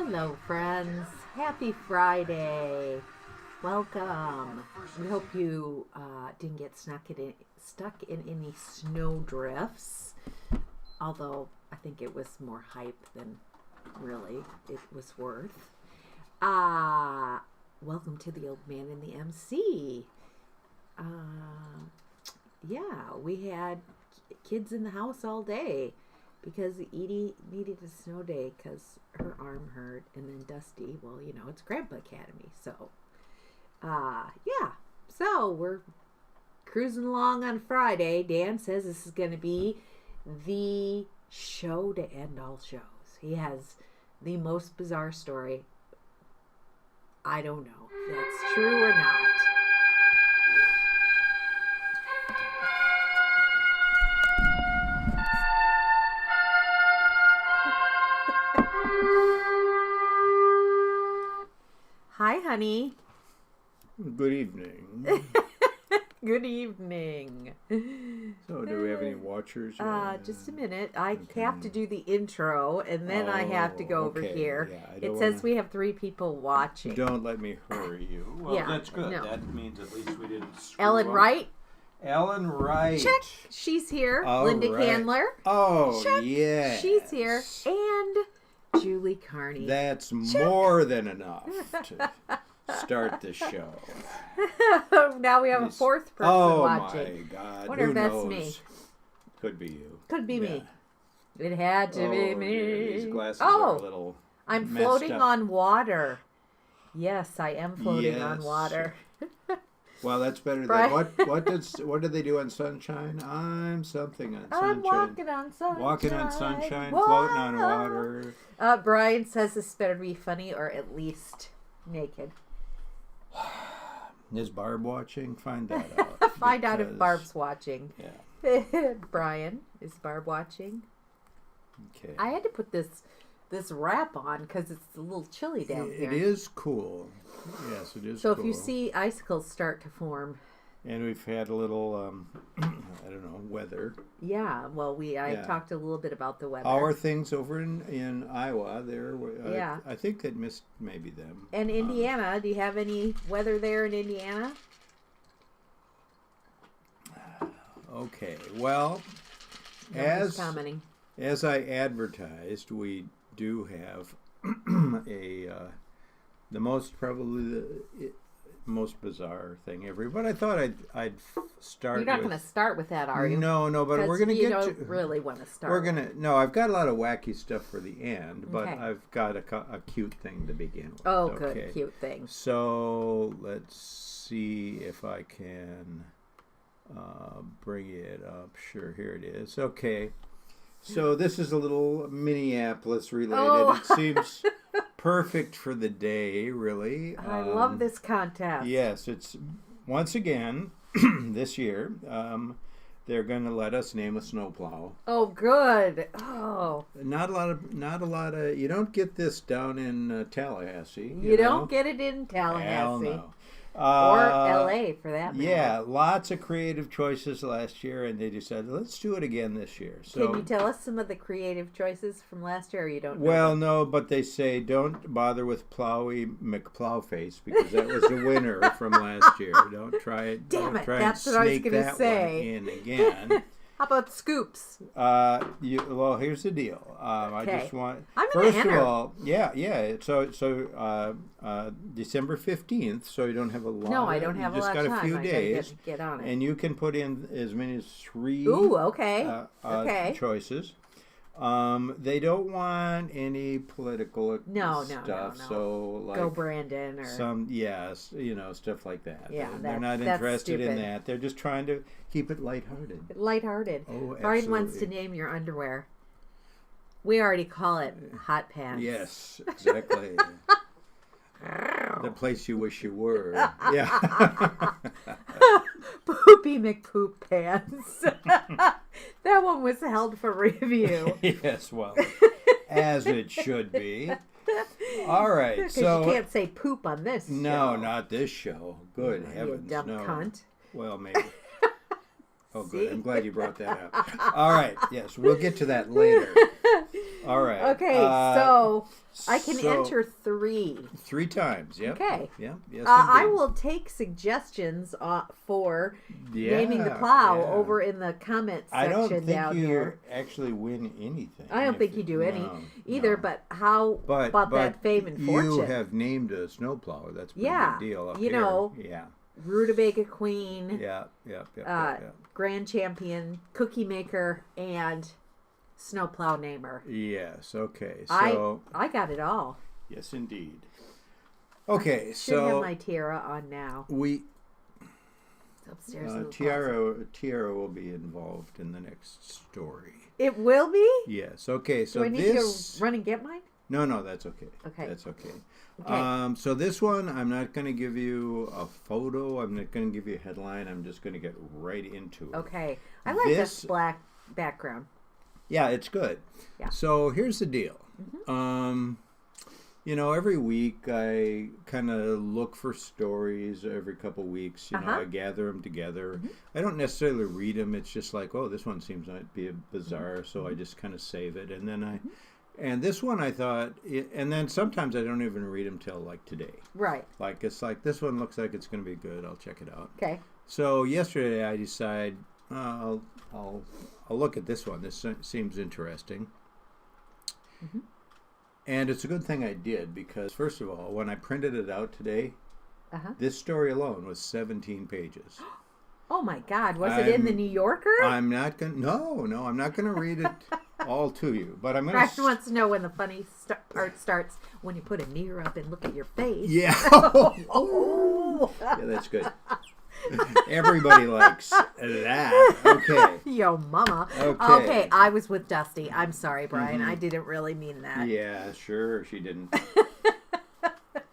Hello, friends. Happy Friday. Welcome. We hope you didn't get stuck in any snow drifts. Although I think it was more hype than really it was worth. Welcome to the Old Man and the MC. We had kids in the house all day because Edie needed a snow day because her arm hurt, and then Dusty, well, it's Grandpa Academy, so so we're cruising along on Friday. Dan says this is going to be the show to end all shows. He has the most bizarre story. I don't know if that's true or not. Hi, honey. Good evening. Good evening. So, do we have any watchers? Just a minute. I have to do the intro, and then I have to go over here. Yeah, it says we have 3 people watching. Don't let me hurry you. Well, Yeah, that's good. no. That means at least we didn't screw Ellen up. Wright, Ellen Wright. check. She's here. All Linda right. Candler, Oh, check. yeah. She's here. And Julie Carney. That's more than enough to start the show. Now we have a 4th person watching. My God. Wonder Who if that's knows? me. Could be you. Could be Yeah. me. It had to be Oh, me. dear, these glasses are a little I'm messed floating up. on water. Yes, I am floating on Yes. water. Well, that's better than Brian- what did they do on Sunshine? I'm something on Sunshine. I'm walking on sunshine. Walking on sunshine, floating on water. Brian says this better be funny or at least naked. Is Barb watching? Find that out. Find out if because- Barb's watching. Yeah. Brian, is Barb watching? Okay. I had to put this wrap on because it's a little chilly down here. It is cool. Yes, it is. So cool. if you see icicles start to form, and we've had a little, I don't know, weather. yeah. Well, I Yeah. talked a little bit about the weather. How are things over in Iowa? There, Yeah. I think that missed maybe them. And Indiana, do you have any weather there in Indiana? Okay. Well, No one's commenting. as I advertised, we do have the most probably the most bizarre thing ever. But I thought I'd start. You're not with, going to start with that, are you? No, but we're going to you get don't to. really want to start. We're gonna. No, I've got a lot of wacky stuff for the end, but Okay. I've got a cute thing to begin with. Oh, okay? good, cute thing. So let's see if I can bring it up. Sure, here it is. Okay. So this is a little Minneapolis related. Oh. It seems perfect for the day, really. I love this contest. Yes, it's once again this year. They're going to let us name a snowplow. Oh, good. Oh, Not a lot of. You don't get this down in Tallahassee. you don't get it in Tallahassee Hell no. or L.A. for that matter. Yeah, lots of creative choices last year, and they decided let's do it again this year. So, Can you tell us some of the creative choices from last year, or you don't know? well, no, but they say don't bother with Plowy McPlowface because that was the winner from last year. Don't try it. Damn don't it, try that's and what I was sneak gonna that say. one in again. How about scoops? Well, here's the deal. I Okay. just want. I'm gonna First enter. of all, yeah. So December 15th. So you don't have a lot. No, I don't have a you just lot got of time. a few I gotta days, get on it. and you can put in as many as 3 Ooh, okay. Okay. choices. They don't want any political No. stuff. So like Go Brandon or stuff like that. Yeah, they're not that's interested in stupid. that. They're just trying to keep it lighthearted. lighthearted. Oh, Brian wants to absolutely. name your underwear. We already call it hot pants. Yes, exactly. The place you wish you were. Yeah. Poopy McPoop pants. That one was held for review. Yes, well, as it should be. All right, Because so you can't say poop on this no, show. not this show. Good You heavens, dumb no. cunt. Well, maybe. Oh, good. See? I'm glad you brought that up. All right. Yes, we'll get to that later. All right. Okay, so I can enter 3. 3 times. Yep. Okay. Yep. Yes. I indeed. will take suggestions for Yeah, naming the plow yeah. over in the comment I section don't think down you here. actually win anything. I don't if think you do any no, either, no. but how But about that fame and fortune? You have named a snowplower. That's a pretty Yeah, big deal up you here. know. Yeah. Rutabaga Queen, Yeah. Yep. Grand Champion, Cookie Maker, and Snowplow Namer. Yes. Okay. So I got it all. yes, indeed. Okay. Should have So my tiara on now. we It's upstairs in the closet. Tiara will be involved in the next story. It will be? Yes. Okay. So Do I need this. to run and get mine? No, that's okay. Okay. That's okay. Okay. So this one, I'm not going to give you a photo. I'm not going to give you a headline. I'm just going to get right into it. Okay. I like this black background. Yeah, it's good. Yeah. So here's the deal. Every week I kind of look for stories every couple weeks. I gather them together. I don't necessarily read them. It's just like, oh, this one seems to be bizarre, so I just kind of save it. And then and this one I thought, and then sometimes I don't even read them till like today. Right. Like it's like this one looks like it's going to be good. I'll check it out. Okay. So yesterday I decided I'll look at this one. This seems interesting. And it's a good thing I did because, first of all, when I printed it out today, this story alone was 17 pages. Oh my God! Was it in the New Yorker? I'm not going. No, I'm not going to read it all to you. But I'm going Brian wants to know when the funny part starts. When you put a mirror up and look at your face. Yeah. Oh. Yeah, that's good. Everybody likes that. Okay. Yo, mama. Okay. I was with Dusty. I'm sorry, Brian. I didn't really mean that. Yeah, sure, she didn't.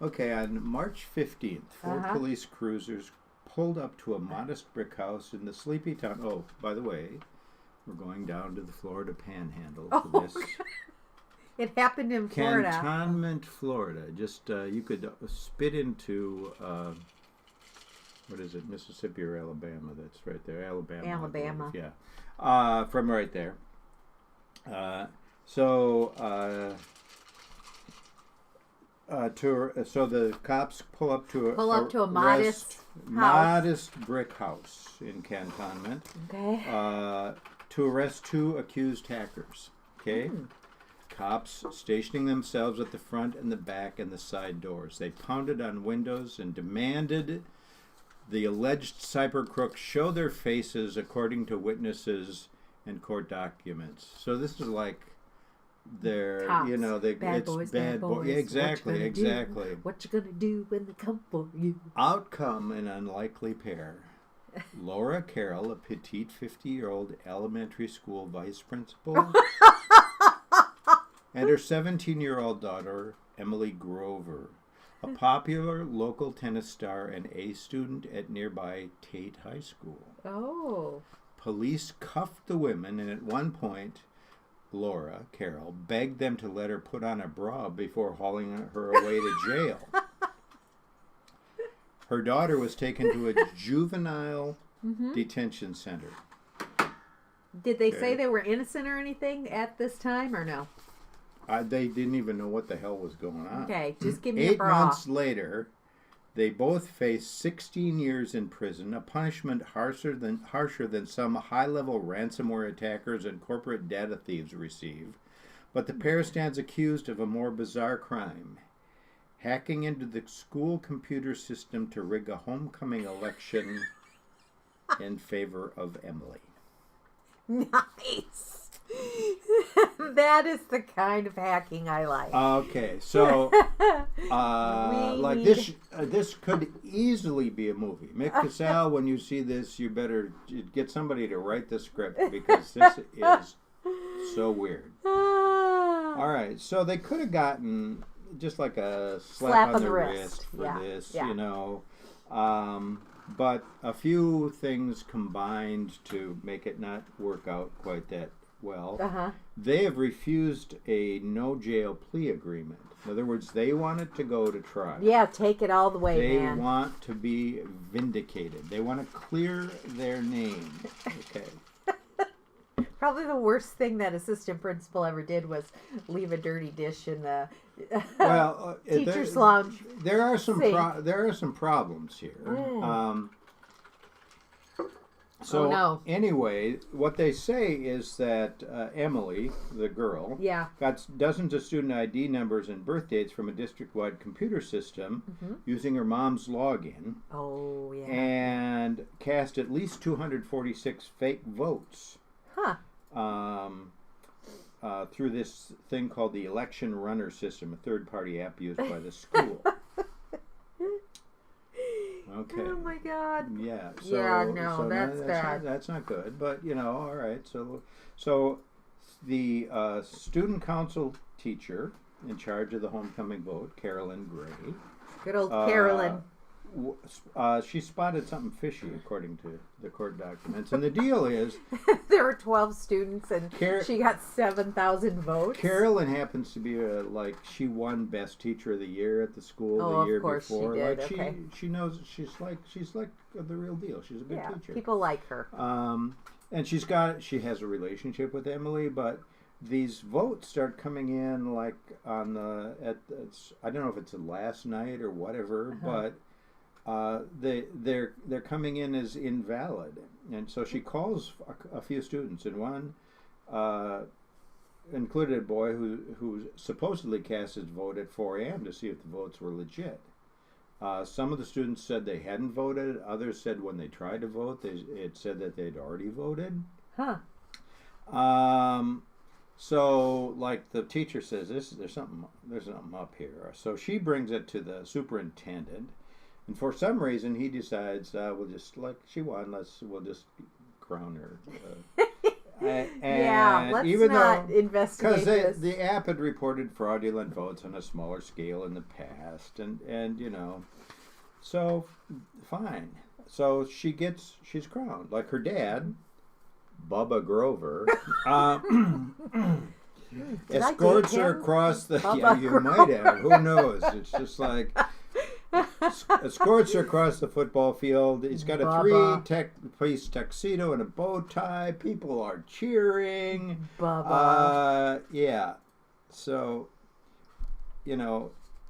Okay, on March 15th, 4 police cruisers pulled up to a modest brick house in the sleepy town. Oh, by the way, we're going down to the Florida Panhandle for this. It happened in Florida. Cantonment, Florida. Just, you could spit into... what is it, Mississippi or Alabama? That's right there, Alabama. Alabama. Yeah, from right there. So the cops pull up to a modest brick house in Cantonment. Okay. To arrest 2 accused hackers. Okay. Cops stationing themselves at the front and the back and the side doors. They pounded on windows and demanded the alleged cyber crooks show their faces according to witnesses and court documents. So this is like their, Cops. Bad boys. Yeah, exactly. What you gonna do when they come for you? Out come an unlikely pair. Laura Carroll, a petite 50-year-old elementary school vice principal, and her 17-year-old daughter, Emily Grover, a popular local tennis star and A student at nearby Tate High School. Oh. Police cuffed the women, and at one point, Laura Carroll begged them to let her put on a bra before hauling her away to jail. Her daughter was taken to a juvenile detention center. Did they say they were innocent or anything at this time, or no? They didn't even know what the hell was going on. Okay, just give me a 8 bra. months later, they both face 16 years in prison, a punishment harsher than some high-level ransomware attackers and corporate data thieves receive. But the pair stands accused of a more bizarre crime: hacking into the school computer system to rig a homecoming election in favor of Emily. Nice. That is the kind of hacking I like. Okay, so this could easily be a movie. Mick Cassell, when you see this, you better get somebody to write the script because this is so weird. All right, so they could have gotten just like a slap on the wrist for this, you know. But a few things combined to make it not work out quite that well. They have refused a no-jail plea agreement. In other words, they want it to go to trial. Yeah, take it all the way, man. They want to be vindicated. They want to clear their name. Okay. Probably the worst thing that assistant principal ever did was leave a dirty dish in the Well, teacher's lounge. there are some sink. there are some problems here. So Oh, no. anyway, what they say is that Emily, the girl, Yeah. got dozens of student ID numbers and birth dates from a district-wide computer system using her mom's login, Oh, yeah. and cast at least 246 fake votes Huh. through this thing called the Election Runner System, a third-party app used by the school. Okay. Oh my God. Yeah. So, Yeah, no, that's bad. That's not good. But all right. So the student council teacher in charge of the homecoming vote, Carolyn Gray. Good old Carolyn. She spotted something fishy, according to the court documents. And the deal is, There were 12 students, and she got 7,000 votes. Carolyn happens to be she won Best Teacher of the Year at the school the year of course before. she did. Like Okay. she knows she's like the real deal. She's a good Yeah, teacher. people like her. And she has a relationship with Emily, but these votes start coming in like on I don't know if it's the last night or whatever, but they're coming in as invalid, and so she calls a few students, and one included a boy who supposedly cast his vote at 4 a.m. to see if the votes were legit. Some of the students said they hadn't voted. Others said when they tried to vote, it said that they'd already voted. Huh. So, like the teacher says, there's something up here. So she brings it to the superintendent, and for some reason he decides we'll just she won. We'll just crown her. Yeah, let's not investigate because this. the app had reported fraudulent votes on a smaller scale in the past, and so fine. So she's crowned like her dad, Bubba Grover. Escorts her across the. Yeah, you might have. Who knows? It's just like. Escorts her across the football field. He's got a three-piece tuxedo and a bow tie. People are cheering. Bubba. Yeah. So,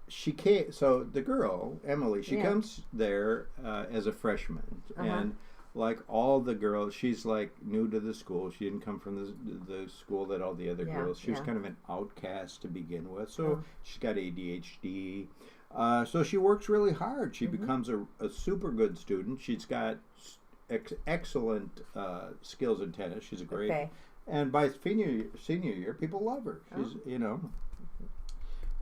she came. So the girl, Emily, she comes there as a freshman, and like all the girls, she's like new to the school. She didn't come from the school that all the other girls. She was kind of an outcast to begin with. So she's got ADHD. So she works really hard. She becomes a super good student. She's got excellent skills in tennis. She's a great, and by senior year, people love her. She's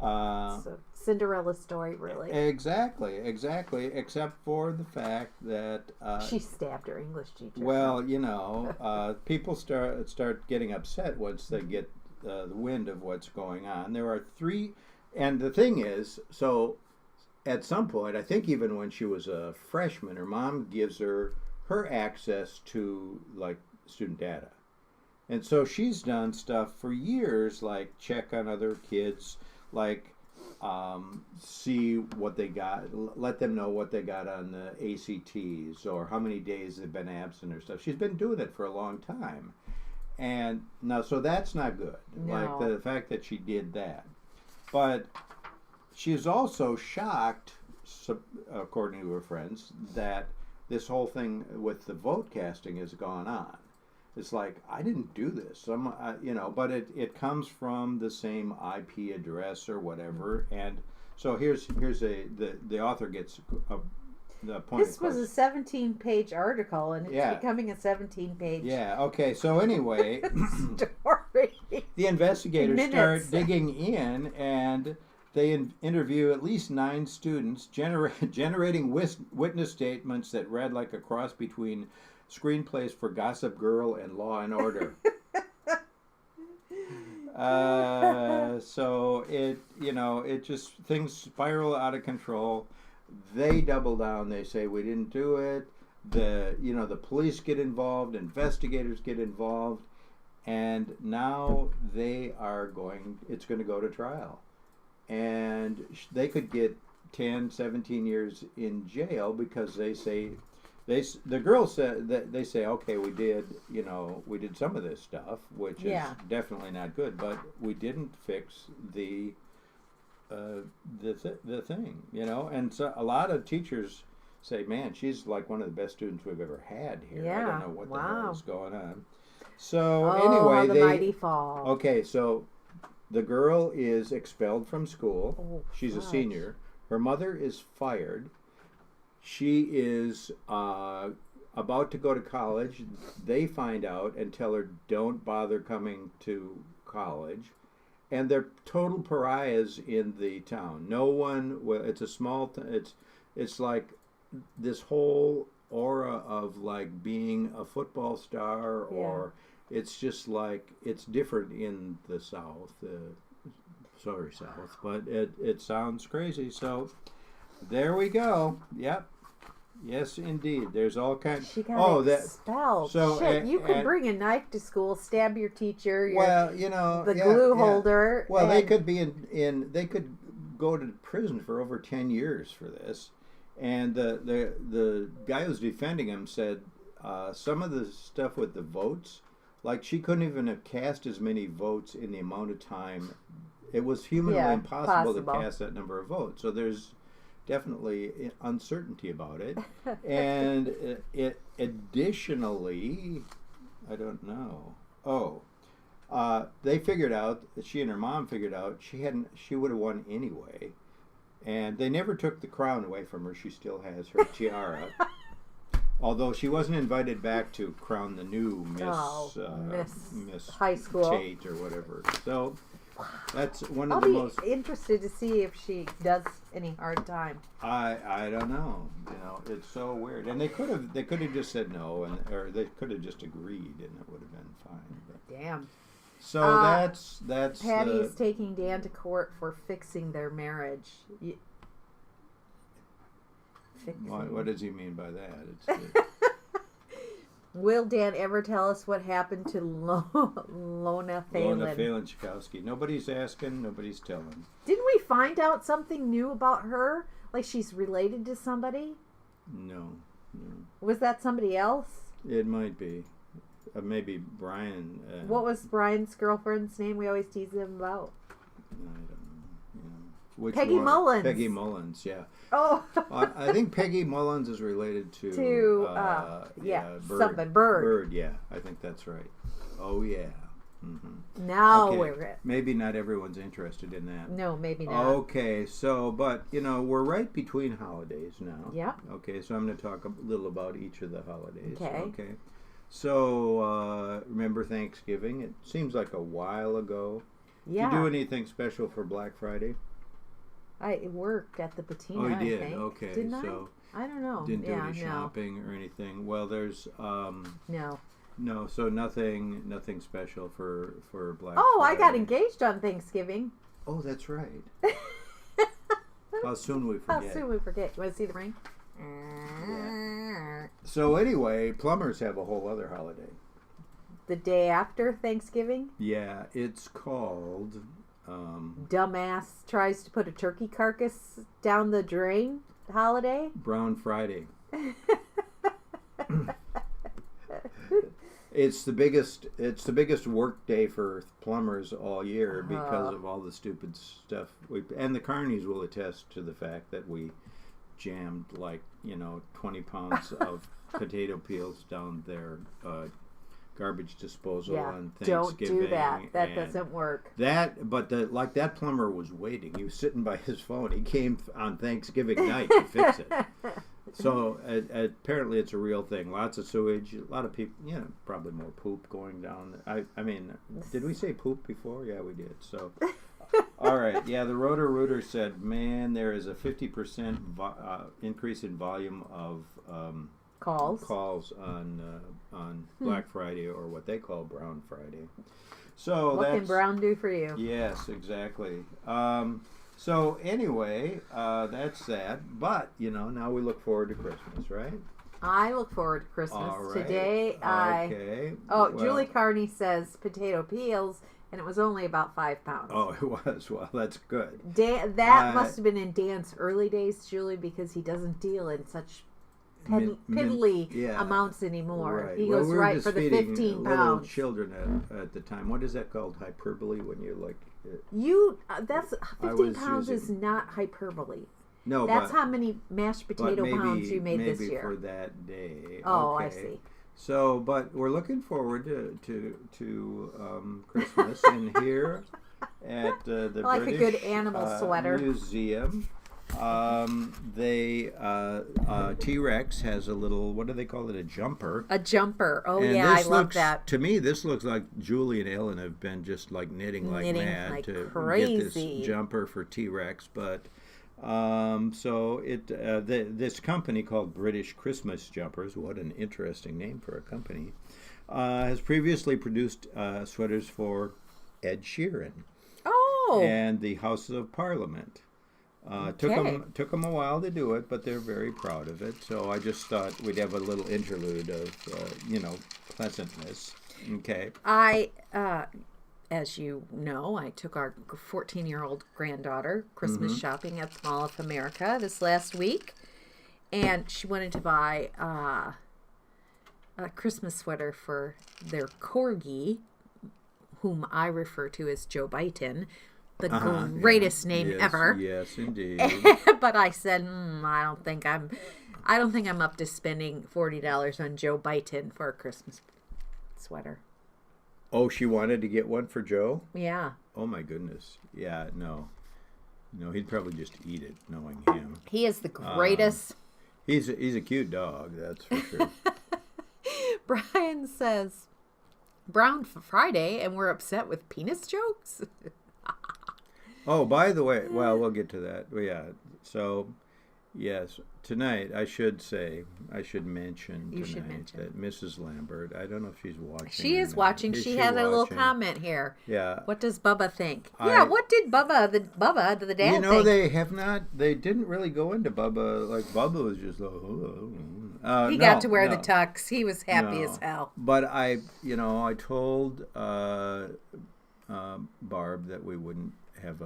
So Cinderella story, really. Exactly. Except for the fact that she stabbed her English teacher. Well, people start getting upset once they get the wind of what's going on. There are 3. And the thing is, so at some point, I think even when she was a freshman, her mom gives her access to like student data. And so she's done stuff for years, like check on other kids, like see what they got, let them know what they got on the ACTs or how many days they've been absent or stuff. She's been doing it for a long time. And now, so that's not good. No. Like the fact that she did that. But she's also shocked, according to her friends, that this whole thing with the vote casting has gone on. It's like, I didn't do this. But it comes from the same IP address or whatever. And so here's the author gets the point. This was a 17-page article, and it's becoming a 17-page okay. So anyway, story. The investigators start digging in, and they interview at least 9 students, generating witness statements that read like a cross between screenplays for Gossip Girl and Law and Order. So it just, things spiral out of control. They double down. They say we didn't do it. The police get involved. Investigators get involved. And now it's going to go to trial. And they could get 10, 17 years in jail because they say the girls said that they say, okay, we did some of this stuff, which Yeah. is definitely not good, but we didn't fix the thing, and so a lot of teachers say, man, she's like one of the best students we've ever had here. I Yeah. don't know what the hell Wow. is going on. So Oh, anyway, the mighty fall. okay, so the girl is expelled from school. Oh, She's a gosh. senior. Her mother is fired. She is about to go to college. They find out and tell her, don't bother coming to college. And they're total pariahs in the town. No one, well, it's a small, it's like this whole aura of like being a football star, or it's just like, it's different in the South. Sorry, South, but it sounds crazy. So there we go. Yep. Yes, indeed. There's all kinds. She got expelled. so, Shit, you could and- bring a knife to school, stab your teacher, Well, the yeah, glue yeah. holder. Well, they and- could be they could go to prison for over 10 years for this. And the guy who's defending him said some of the stuff with the votes, like she couldn't even have cast as many votes in the amount of time. It was humanly impossible to cast that number of votes. So there's definitely uncertainty about it. And it additionally, I don't know. They figured out, she and her mom figured out she would have won anyway. And they never took the crown away from her. She still has her tiara. Although she wasn't invited back to crown the new Miss High School Tate or whatever. So that's one of I'll the be most. interested to see if she does any hard time. I don't know. It's so weird. And they could have just said no, or they could have just agreed, and it would have been fine. But, Damn. so that's Patty's taking Dan to court for fixing their marriage. what does he mean by that? Will Dan ever tell us what happened to Lona Phelan? Lona Phelan Chakowski. Nobody's asking. Nobody's telling. Didn't we find out something new about her? Like she's related to somebody? No. Was that somebody else? It might be. Maybe Brian. What was Brian's girlfriend's name we always tease him about? I don't know. Which Peggy one? Mullins. Peggy Mullins, yeah. Oh. I think Peggy Mullins is related to Bird. Bird. Something, Bird. Bird, yeah. I think that's right. Oh, yeah. Mm-hmm. Now Okay. we're Maybe not everyone's interested in that. No, maybe not. Okay, so, but, we're right between holidays now. Yep. Okay, so I'm going to talk a little about each of the holidays. Okay. So, remember Thanksgiving? It seems like a while ago. Yeah. Did you do anything special for Black Friday? I worked at the Patina, Oh, you I did? think. Okay, Didn't so I don't know. didn't do Yeah, any shopping or anything. Well, there's No. no, so nothing special for Black Oh, I Friday. got engaged on Thanksgiving. Oh, that's right. How soon we How forget. soon we forget. You want to see the ring? So anyway, plumbers have a whole other holiday. The day after Thanksgiving, Yeah, it's called dumbass tries to put a turkey carcass down the drain holiday. Brown Friday. It's the biggest work day for plumbers all year because of all the stupid stuff. And the carnies will attest to the fact that we jammed 20 pounds of potato peels down their garbage disposal on don't Thanksgiving. do that. That and doesn't work. that plumber was waiting. He was sitting by his phone. He came on Thanksgiving night to fix it. So apparently it's a real thing. Lots of sewage. A lot of people, probably more poop going down. I mean, did we say poop before? Yeah, we did. So, all right. Yeah, the Roto-Rooter said, man, there is a 50% increase in volume of calls on Black Friday, or what they call Brown Friday. So What can Brown do for you? Yes, exactly. So anyway, that's that. But now we look forward to Christmas, right? I look forward to Christmas. All right. Today Okay. Julie Carney says potato peels, and it was only about 5 pounds. Oh, it was. Well, that's good. That must have been in Dan's early days, Julie, because he doesn't deal in such piddly yeah. amounts anymore. Right. He Well, goes we were right just for the feeding 15 little pounds. children at the time. What is that called? Hyperbole when you like. That's I 15 was pounds is using- not hyperbole. No, That's but, how many mashed but potato maybe, pounds you made maybe this year. for that day. Oh, okay. I see. So, but we're looking forward to Christmas, and here at the I like a British good animal sweater. Museum, T-Rex has a little, what do they call it, a jumper. A jumper. Oh, And yeah, I this love looks, that. To me, this looks like Julie and Ellen have been just like knitting like mad like to crazy. get this jumper for T-Rex. But so this company called British Christmas Jumpers, what an interesting name for a company, has previously produced sweaters for Ed Sheeran Oh, and the Houses of Parliament. Took them a while to do it, but they're very proud of it. So I just thought we'd have a little interlude of pleasantness. Okay. As you know, I took our 14-year-old granddaughter Christmas shopping at the Mall of America this last week, and she wanted to buy a Christmas sweater for their corgi, whom I refer to as Joe Biden, the greatest name ever. Yes, indeed. But I said, I don't think I'm up to spending $40 on Joe Biden for a Christmas sweater. Oh, she wanted to get one for Joe? Yeah. Oh my goodness. Yeah, no. No, he'd probably just eat it, knowing him. He is the greatest. He's a cute dog, that's for sure. Brian says, Brown Friday, and we're upset with penis jokes? Oh, by the way, well, we'll get to that. Yeah, so, yes, tonight, I should mention that Mrs. Lambert, I don't know if she's watching. She is watching. She had a little comment here. Yeah. What does Bubba think? What did Bubba, the dad, think? They didn't really go into Bubba. Like, Bubba was just like, he got to wear the tux. He was happy as hell. But I told Barb that we wouldn't have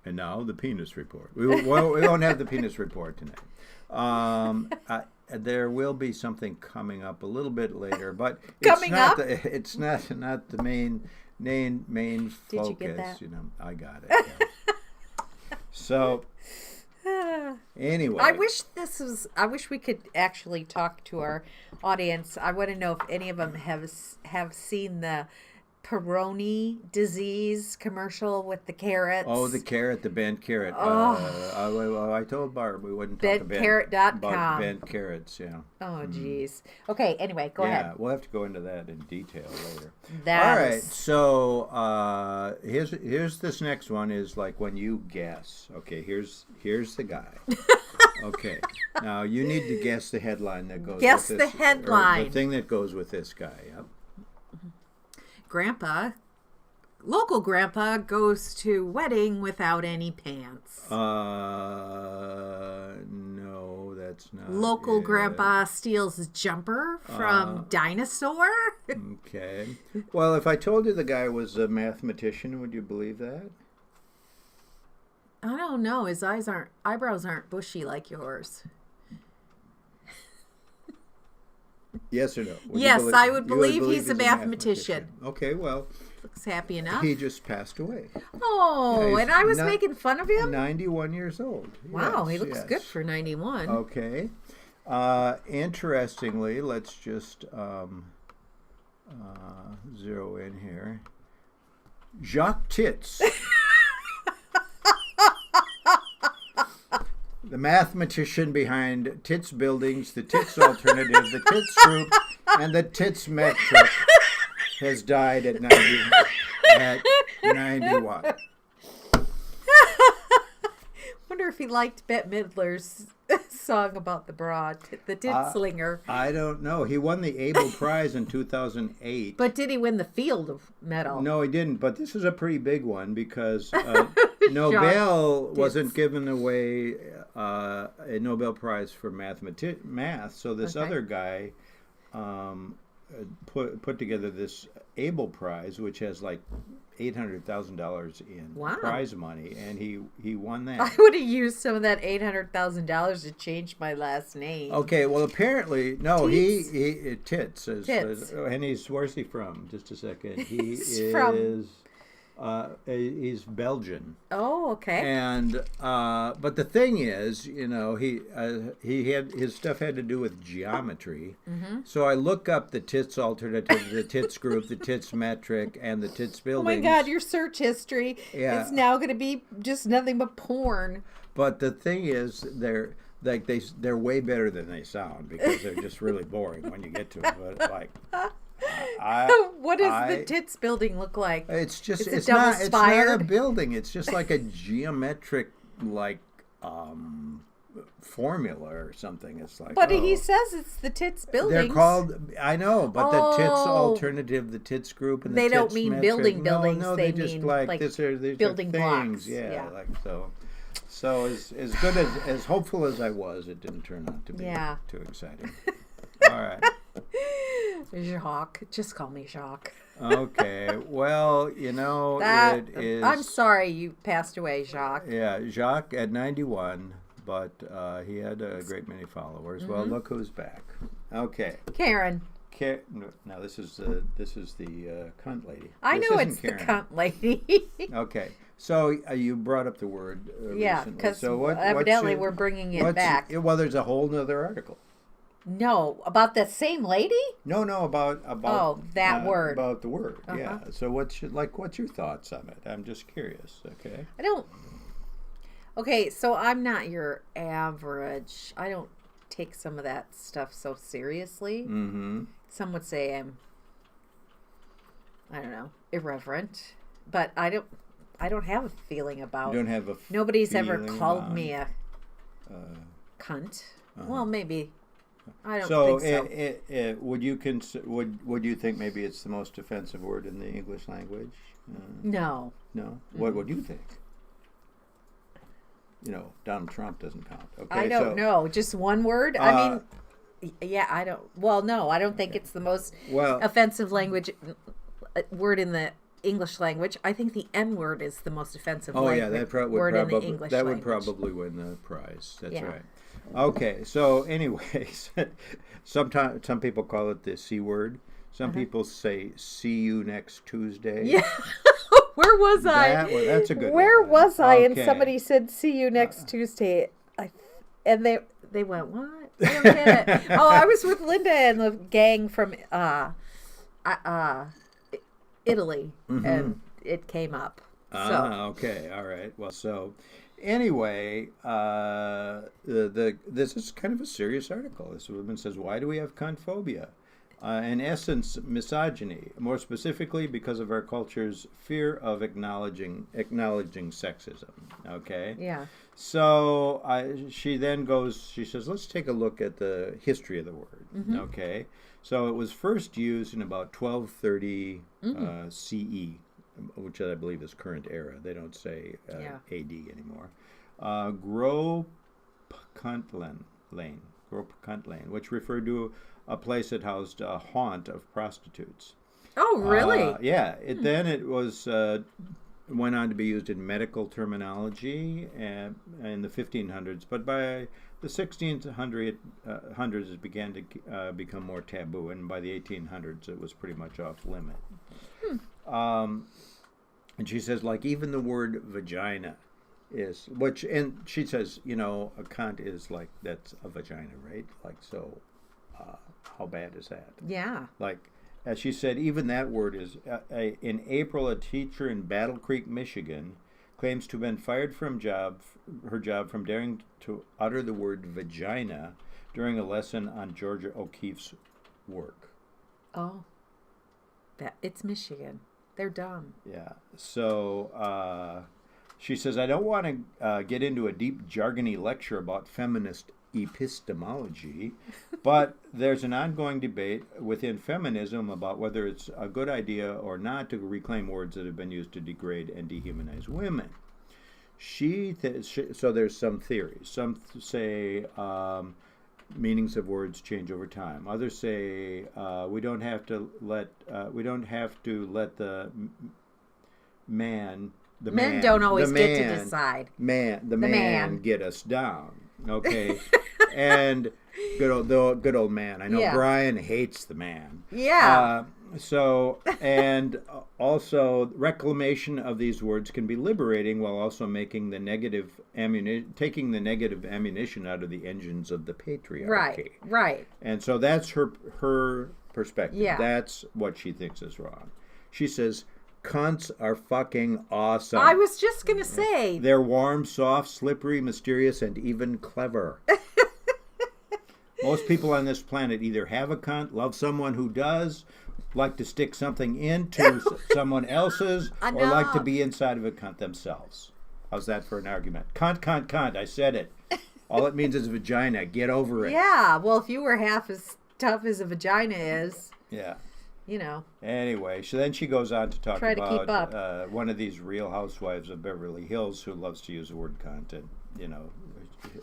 and now the penis report. We won't have the penis report tonight. There will be something coming up a little bit later, but it's not the main focus. Did you get that? I got it. Yeah. So anyway, I wish we could actually talk to our audience. I want to know if any of them have seen the Peyronie disease commercial with the carrots. Oh, the bent carrot. I told Barb we wouldn't talk about bent carrots. Yeah. Oh, geez. Okay. Anyway, go ahead. Yeah, we'll have to go into that in detail later. All right. So here's this next one is like when you guess. Okay. Here's the guy. Okay. Now you need to guess the headline that goes. Guess with the this, headline. or the thing that goes with this guy. Yep. Local grandpa goes to wedding without any pants. No, that's not. Local grandpa steals jumper from dinosaur. Okay. Well, if I told you the guy was a mathematician, would you believe that? I don't know. His eyebrows aren't bushy like yours. Yes or no? Yes, I would believe he's a mathematician. Okay, well. Looks happy enough. He just passed away. Oh, and I was making fun of him? 91 years old. Wow, yes, he looks good for 91. Okay. Interestingly, let's just zero in here. Jacques Tits. The mathematician behind Tits Buildings, the Tits Alternative, the Tits Group, and the Tits Metric has died at 91. Wonder if he liked Bette Midler's song about the broad, the tit slinger. I don't know. He won the Abel Prize in 2008. But did he win the Field Medal? No, he didn't. But this is a pretty big one because Nobel wasn't given away a Nobel Prize for math. So this other guy put together this Abel Prize, which has like $800,000 in Wow. prize money, and he won that. I would have used some of that $800,000 to change my last name. Okay, well, apparently, no, Tits. he Tits. Tits. And where's he from? Just a second. He He's is, from- he's Belgian. Oh, okay. And, but the thing is, he had, his stuff had to do with geometry. Mm-hmm. So I look up the Tits alternative, the Tits group, the Tits metric, and the Tits Oh buildings. my God, your search history Yeah. is now going to be just nothing but porn. But the thing is, they're way better than they sound because they're just really boring when you get to it. But like, What does the Tits building look like? It's just Is it it's not a double-spired? building. It's just like a geometric formula or something. It's like But he says it's the Tits buildings. they're called. I know, but the Tits Oh. alternative, the Tits group, and the They don't Tits mean metric. building buildings, No, they they just mean, like like, these are building things. blocks, Yeah, yeah. like so. So as good as hopeful as I was, it didn't turn out to be Yeah. too exciting. All right. Jacques. Just call me Jacques. Okay. Well, That, it is. I'm sorry you passed away, Jacques. Yeah, Jacques at 91, but he had a great many followers. Well, Mm-hmm. look who's back. Okay. Karen. Now this is the cunt lady. I This know isn't it's Karen. the cunt lady. Okay. So you brought up the word Yeah, recently. because So what's evidently your- we're bringing it what's- back. Well, there's a whole nother article. No, about the same lady? No, about Oh, that word. about the word. Uh-huh. Yeah. So what's your thoughts on it? I'm just curious. Okay. I don't. Okay, so I'm not your average. I don't take some of that stuff so seriously. Mm-hmm. Some would say I don't know, irreverent. But I don't have a feeling about. You don't have a. Nobody's ever feeling called on- me a cunt. Well, maybe. I don't So, think so. would you think maybe it's the most offensive word in the English language? No. No. What would you think? Donald Trump doesn't count. Okay. I don't know. Just one word? I mean, yeah, I don't. Well, no, I don't think it's the most Well, offensive word in the English language. I think the N word is the most offensive oh yeah, that word in the English would language. probably win the prize. That's Yeah. right. Okay. So, anyways, some people call it the C word. Some people say "see you next Tuesday." Yeah. Where was I? That's a good Where one. was I? And Okay. somebody said, "See you next Tuesday." And they went, "What? I don't get it." Oh, I was with Linda and the gang from Italy, and it came up. So Okay, all right. Well, so anyway, this is kind of a serious article. This woman says, "Why do we have cunt phobia?" In essence, misogyny. More specifically, because of our culture's fear of acknowledging sexism. Okay. yeah, So she then goes. She says, "Let's take a look at the history of the word." Okay. So it was first used in about 1230 CE, which I believe is current era. They don't say Yeah. AD anymore. Gros-Puntland Lane, which referred to a place that housed a haunt of prostitutes. Oh, really? Yeah. Then it was went on to be used in medical terminology in the 1500s, but by the 1600s it began to become more taboo, and by the 1800s it was pretty much off limit. And she says, like, even the word vagina is, and she says, a cunt is like, that's a vagina, right? Like, so how bad is that? Yeah. Like, as she said, even that word is, in April, a teacher in Battle Creek, Michigan, claims to have been fired from her job from daring to utter the word vagina during a lesson on Georgia O'Keeffe's work. Oh, it's Michigan. They're dumb. Yeah. So she says, I don't want to get into a deep jargony lecture about feminist epistemology, but there's an ongoing debate within feminism about whether it's a good idea or not to reclaim words that have been used to degrade and dehumanize women. So there's some theories. Some say meanings of words change over time. Others say we don't have to let the man the Men man don't always the get to man- decide. man man. man get us down. Okay, and good old man. I know Yeah. Brian hates the man. Yeah. So, and also reclamation of these words can be liberating while also making taking the negative ammunition out of the engines of the patriarchy. Right. Right. And so that's her perspective. Yeah. That's what she thinks is wrong. She says, cunts are fucking awesome. I was just gonna say. They're warm, soft, slippery, mysterious, and even clever. Most people on this planet either have a cunt, love someone who does, like to stick something into someone else's, or like to be inside of a cunt themselves. How's that for an argument? Cunt, cunt, cunt. I said it. All it means is vagina. Get over it. Yeah. Well, if you were half as tough as a vagina is, Yeah. you know. Anyway, so then she goes on to talk Try to keep about one of these Real Housewives of Beverly Hills who loves to use the word cunt and,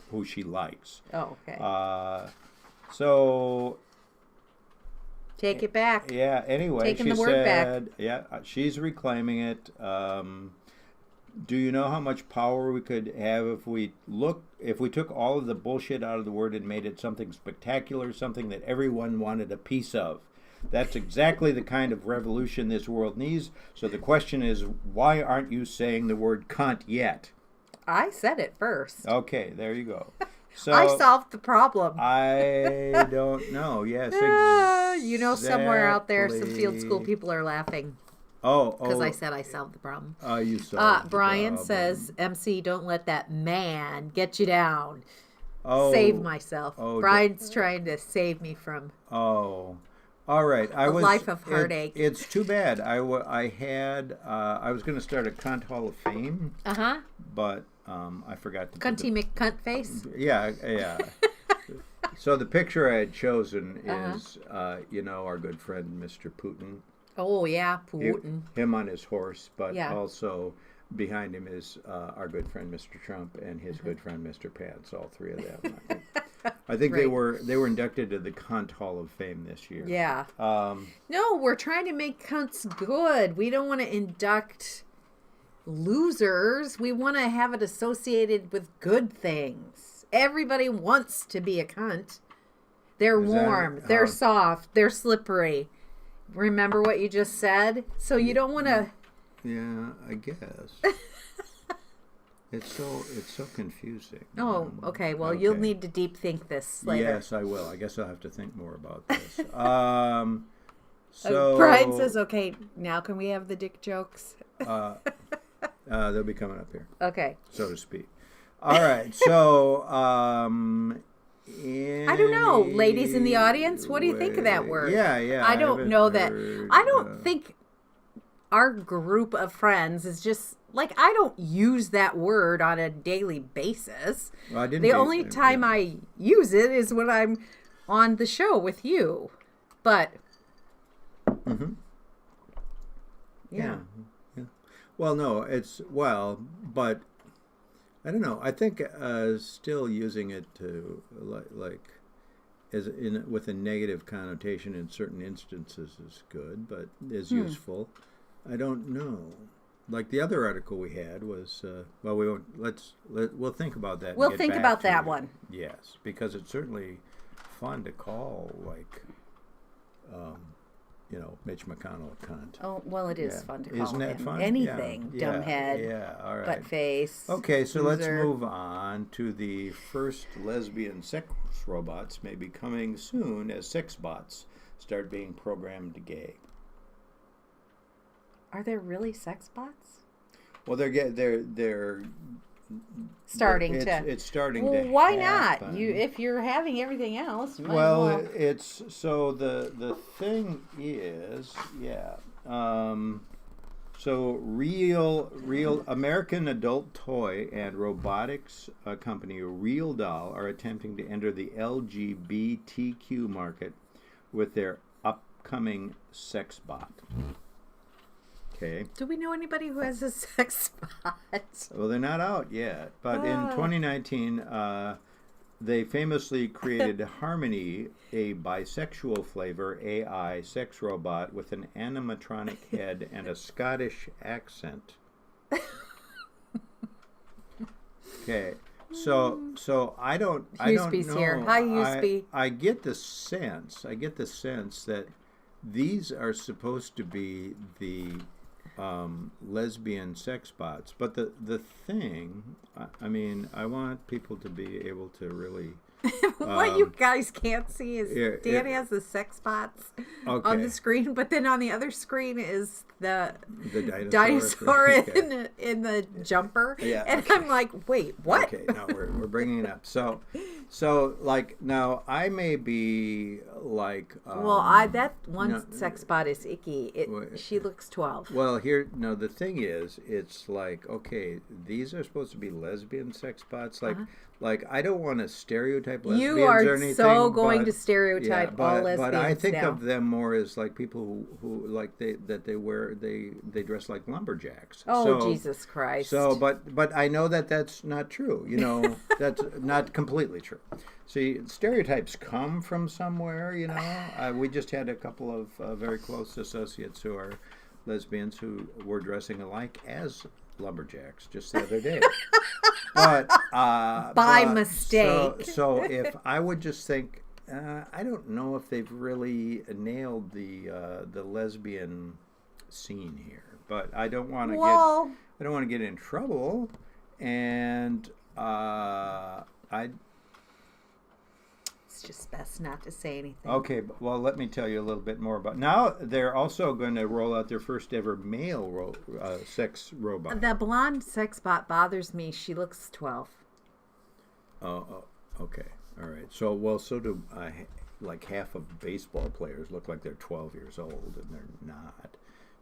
who she likes. Oh, okay. So Take it back. yeah, anyway, Taking she the word back. said, yeah, she's reclaiming it. Do you know how much power we could have if we took all of the bullshit out of the word and made it something spectacular, something that everyone wanted a piece of? That's exactly the kind of revolution this world needs. So the question is, why aren't you saying the word cunt yet? I said it first. Okay, there you go. So I solved the problem. I don't know. Yes, You know, somewhere out there, some field school exactly. people are laughing Oh, because I said I solved the problem. you saw. Brian says, MC, don't let that man get you down. Oh, Save myself. oh, Brian's trying to save me from. Oh, all right. A life of heartache. It's too bad. I was going to start a cunt Hall of Fame, but I forgot to. Cunty McCunt face. Yeah, yeah. So the picture I had chosen is, our good friend Mr. Putin. Oh yeah, He- Putin. him on his horse, but Yeah. also behind him is our good friend Mr. Trump and his good friend Mr. Pence. All three of them. I think they Great. were inducted to the Cunt Hall of Fame this year. Yeah. Um, No, we're trying to make cunts good. We don't want to induct losers. We want to have it associated with good things. Everybody wants to be a cunt. They're Is that- warm. They're oh. soft. They're slippery. Remember what you just said? So you don't want to. yeah, I guess. It's so confusing. Oh, okay. Well, you'll need to deep think this later. Yes, I will. I guess I'll have to think more about this. So Brian says, "Okay, now can we have the dick jokes?" they'll be coming up here, Okay. so to speak. All right. So I don't know, ladies in the audience. What do you think of that word? Yeah. I don't haven't know that. heard, I don't think our group of friends is just like, I don't use that word on a daily basis. Well, I didn't The do- only time I use it is when I'm on the show with you. But Mm-hmm. Yeah. Well, no, but I don't know. I think still using it to with a negative connotation in certain instances is good, but is useful. I don't know. Like the other article we had was we won't. We'll think about that. and We'll get think back about to that you. one. Yes, because it's certainly fun to call Mitch McConnell a cunt. Oh, well, it is Yeah. fun to call Isn't that him fun? anything. Yeah. Dumbhead, Yeah, all right. butt face. Okay, so let's loser. move on to the first lesbian sex robots may be coming soon as sex bots start being programmed gay. Are there really sex bots? Well, they're Starting it's, to. It's starting Well, to. why happen. not? If you're having everything else, you might Well, as well. it's so the thing is, yeah. So real American adult toy and robotics company Real Doll are attempting to enter the LGBTQ market with their upcoming sex bot. Okay. Do we know anybody who has a sex bot? Well, they're not out yet, but in 2019, they famously created Harmony, a bisexual flavor AI sex robot with an animatronic head and a Scottish accent. Okay, so I don't Husby's know. here. Hi, Husby. I get the sense that these are supposed to be the lesbian sex bots, but the thing, I mean, I want people to be able to really. What you guys can't see is Dan here. has the sex bots on Okay. the screen, but then on the other screen is the dinosaur. Okay. in the jumper. Yeah, And okay. I'm like, wait, what? Okay, no, we're bringing it up. So like now I may be like. Well, that one no, sex bot is icky. Wait. She looks 12. Well, here, no, the thing is, it's like, okay, these are supposed to be lesbian sex bots. Like I don't want to stereotype lesbians You are or anything. so going but- to stereotype all lesbians But I think now. of them more as like people who like they dress like lumberjacks. Oh, So- Jesus Christ. So, but I know that that's not true. You know, that's not completely true. See, stereotypes come from somewhere. You know, we just had a couple of very close associates who are lesbians who were dressing alike as lumberjacks just the other day. By mistake. So if I would just think, I don't know if they've really nailed the lesbian scene here, but I don't want to Well, I don't want to get in trouble, and it's just best not to say anything. okay. Well, let me tell you a little bit more about. Now they're also going to roll out their first ever male sex robot. The blonde sex bot bothers me. She looks 12. Oh, okay, all right. So do like half of baseball players look like they're 12 years old, and they're not.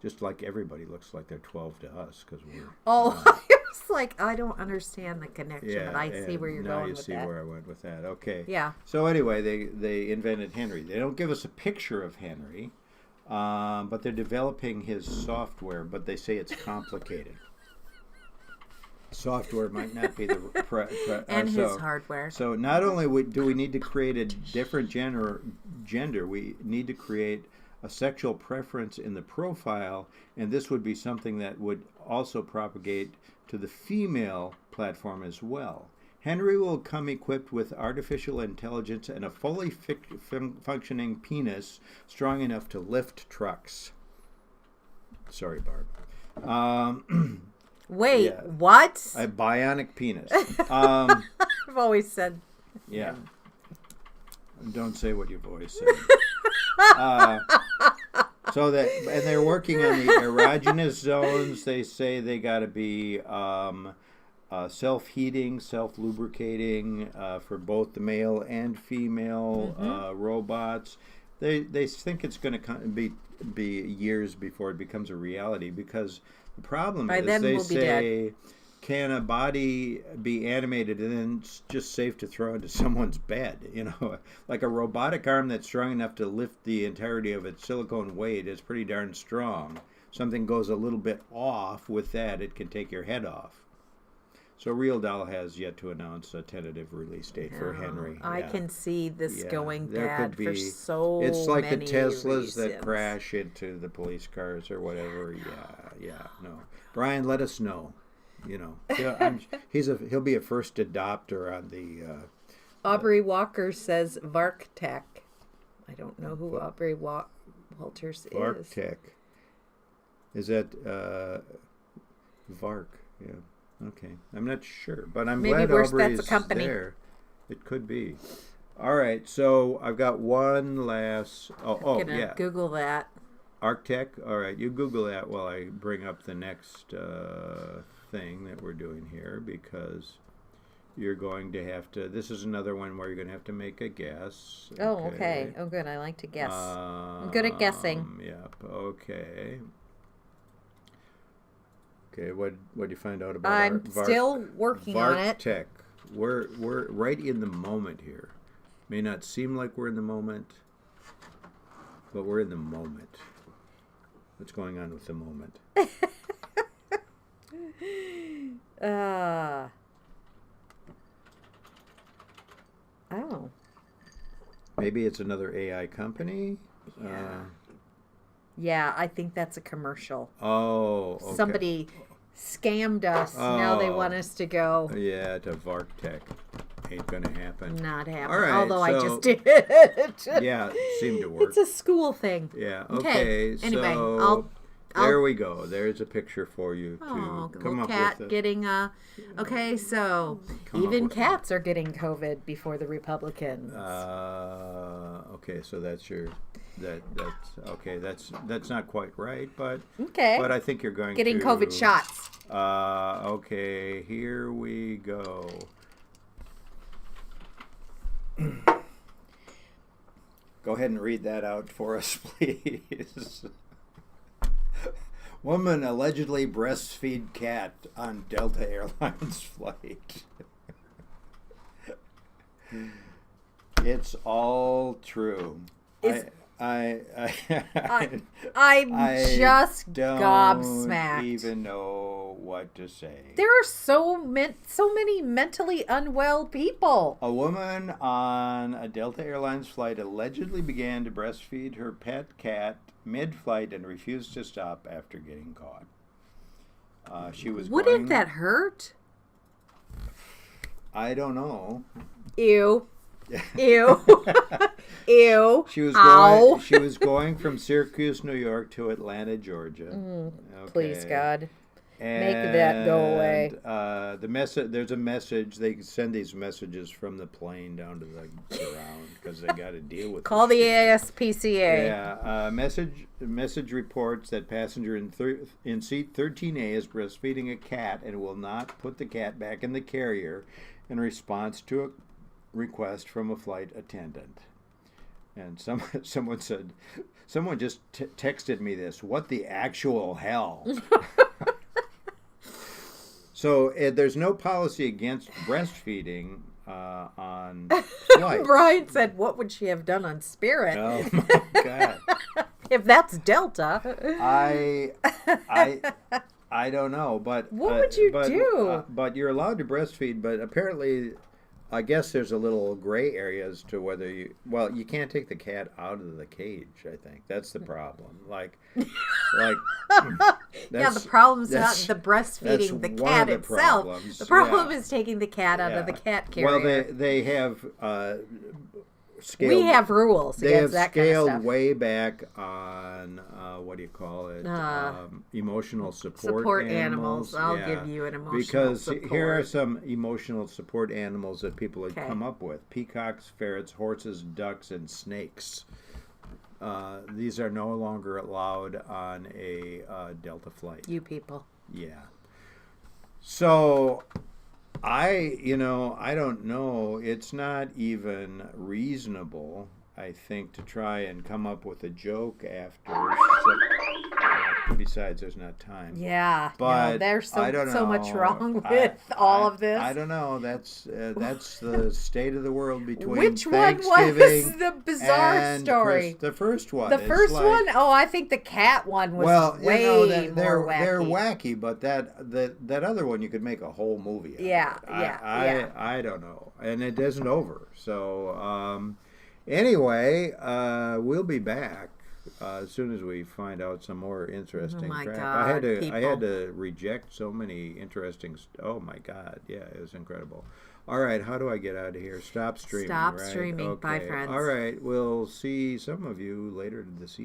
Just like everybody looks like they're 12 to us because we're. Oh, I was like, I don't understand the connection, Yeah, but I see and where you're now going you with see that. where I went with that. Okay. Yeah. So anyway, they invented Henry. They don't give us a picture of Henry, but they're developing his software. But they say it's complicated. Software might not be the And his hardware. So not only do we need to create a different gender, we need to create a sexual preference in the profile, and this would be something that would also propagate to the female platform as well. Henry will come equipped with artificial intelligence and a fully functioning penis strong enough to lift trucks. Sorry, Barb. Wait, yeah. what? A bionic penis. I've always said. Yeah. Don't say what you've always said. So that, and they're working on the erogenous zones. They say they got to be self-heating, self-lubricating for both the male and female robots. They think it's going to be years before it becomes a reality, because the problem By is then they we'll be say, can a body be animated and then it's just safe to throw into someone's bed? You know, like a robotic arm that's strong enough to lift the entirety of its silicone weight is pretty darn strong. Something goes a little bit off with that, it can take your head off. So Real Doll has yet to announce a tentative release date for Henry. I Yeah. can see this Yeah, going there bad could for be- so It's like the many Teslas that reasons. crash into the police cars or whatever. Yeah, no. Brian, let us know. You know, he'll be a first adopter on the. Aubrey Walker says Vark Tech. I don't know who Aubrey Walters is. VarkTech. Is that Vark? Yeah. Okay. I'm not sure, but I'm Maybe glad worse, Aubrey's that's a company. there. It could be. All right. So I've got one last. Oh Gonna yeah. Google that. ArcTech. All right. You Google that while I bring up the next thing that we're doing here, because you're going to have to. This is another one where you're going to have to make a guess. Oh, okay. Oh, good. I like to guess. I'm good at guessing. Yep. Okay. Okay. What do you find out about? I'm still working on it. VarkTech. We're right in the moment here. May not seem like we're in the moment, but we're in the moment. What's going on with the moment? Maybe it's another AI company. Yeah, I think that's a commercial. Oh, okay. Somebody scammed us. Now they Oh. want us to go. Yeah, to VarkTech. Ain't gonna happen. Not happen. All right, Although I so- just did. Yeah, it seemed to work. It's a school thing. Yeah. Okay. Okay. Anyway, so I'll- there we go. There's a picture for you to Oh, come little up cat with. getting a. Okay, so Come up even with it. cats are getting COVID before the Republicans. Okay, so that's your. That's okay. That's not quite right, but Okay. I think you're going Getting to COVID shots. Okay, here we go. Go ahead and read that out for us, please. Woman allegedly breastfeed cat on Delta Airlines flight. It's all true. Is- I I'm I just don't gobsmacked. even know what to say. There are so many mentally unwell people. A woman on a Delta Airlines flight allegedly began to breastfeed her pet cat mid-flight and refused to stop after getting caught. She was Wouldn't going, that hurt? I don't know. Ew. Ew. Ew. She was Ow. going. She was going from Syracuse, New York, to Atlanta, Georgia. Please, Okay. God. Make that go away. And, the message. There's a message. They send these messages from the plane down to the ground because they got to deal with. Call this the shit. ASPCA. Yeah. Message reports that passenger in seat 13A is breastfeeding a cat and will not put the cat back in the carrier in response to a request from a flight attendant. And someone said, someone just texted me this. What the actual hell? So there's no policy against breastfeeding on flights. Brian said, what would she have done on Spirit? Oh my God. If that's Delta. I don't know, but What would you do? But you're allowed to breastfeed, but apparently, I guess there's a little gray area as to whether you can't take the cat out of the cage. I think that's the problem. Like, Yeah, the problem's not that's- the breastfeeding the that's one cat of the itself. problems, The problem yeah. is taking the cat out of the Yeah. cat carrier. Well, they have scaled. we have rules They have against that kind of scaled stuff. way back on what do you call it? Emotional support animals. I'll Yeah. give you an emotional Because support. here are some emotional support animals that people have Okay. come up with: peacocks, ferrets, horses, ducks, and snakes. These are no longer allowed on a Delta flight. You people. Yeah. So I don't know. It's not even reasonable, I think, to try and come up with a joke after. Besides, there's not time. Yeah. But no, there's I don't so much know. wrong with all of this. I don't know. That's the state of the world between Which one was Thanksgiving the bizarre and story? The first one. The It's first like- one? Oh, I think the cat one was Well, way they're more wacky. they're wacky, but that other one you could make a whole movie out of. Yeah, it. yeah. I don't know, and it isn't over. So anyway, we'll be back as soon as we find out some more interesting my crap. God, I had people. to reject so many interesting. Oh my God, yeah, it was incredible. All right, how do I get out of here? Stop streaming. Stop right? streaming. Bye, Okay. friends. All right, we'll see some of you later this evening.